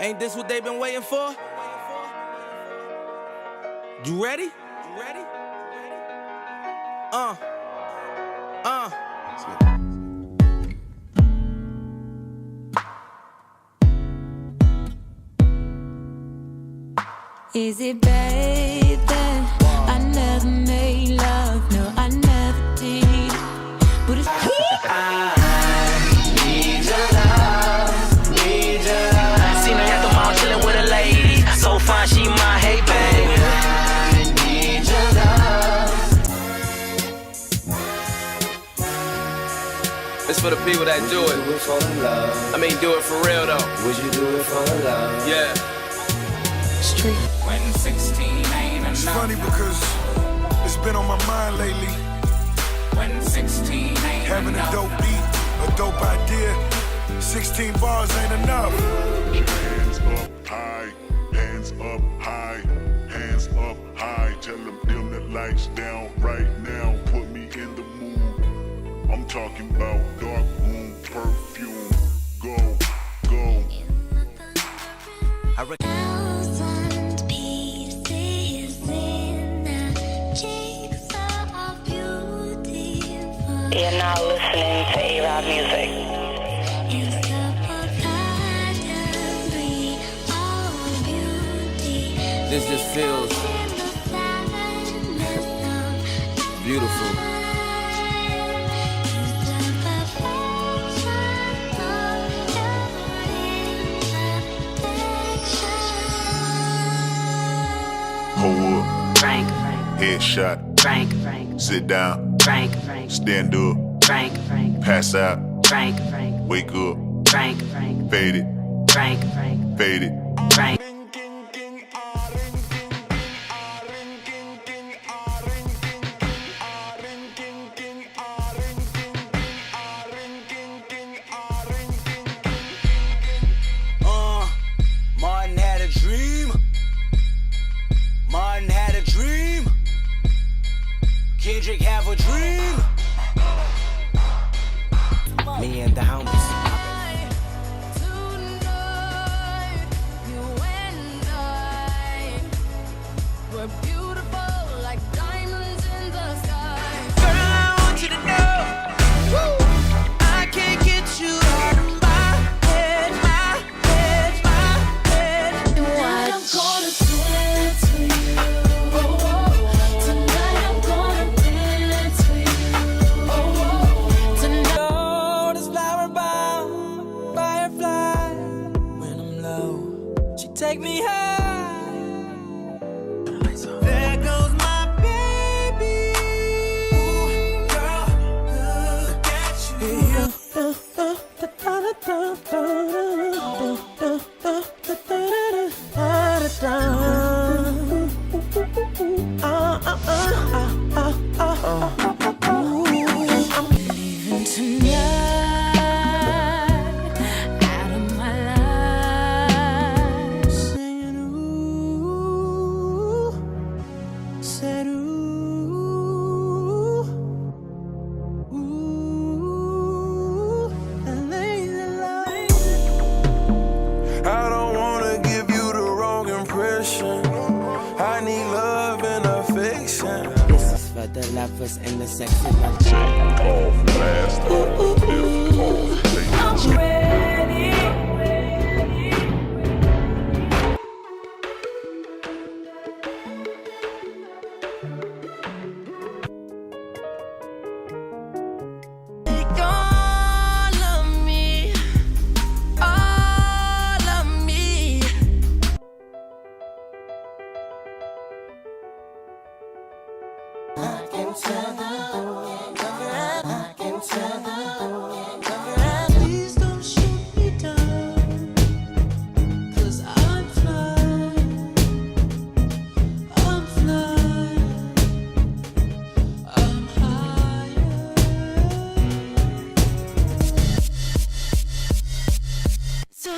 Ain't this what they been waiting for? You ready? Is it bad that I never made love? No, I never did. But it's I need your love, need your love. See me at the mall chillin' with a lady, so fine she my hey baby. I need your love. It's for the people that do it. Do it for the love. I mean, do it for real though. Would you do it for the love? Yeah. street. When 16 ain't enough. It's funny because it's been on my mind lately. When 16 ain't Having enough. a dope beat, a dope idea. 16 bars ain't enough. Hands up high, hands up high, hands up high. Tell them dim the lights down right now. Put me in the mood. I'm talking about dark room perfume. Go, go. I reckon. Thousand pieces in a jigsaw of beautiful. You're now listening to A-Rod Music. It's the pattern of beauty. This just feels In the silence of beautiful. Hold up, Frank, headshot, Frank, sit down, Frank, stand up, Frank, pass out, Frank, wake up, Frank, fade it, Frank, fade it. Frank. Martin had a dream. Martin had a dream. Kendrick have a dream. Me and the homies. Tonight, you and I were beautiful like diamonds in the sky. Girl, I want you to know, I can't get you out of my head, my head, my head. Tonight I'm gonna dance for you. Tonight I'm gonna dance for you. Tonight. Gold is flower bound, firefly. When I'm low, she take me high. There goes my baby. Ooh, girl, look at you. I'm leaving tonight, out of my life. Singing ooh, said ooh, ooh, that lazy light. I don't wanna give you the wrong impression. I need love and affection. This is for the lovers and the sexy lovers. Off, blast off, lift off, take I'm ready. Take all of me, all of me. Please don't shoot me down, 'cause I'm flying, I'm flying, I'm higher. So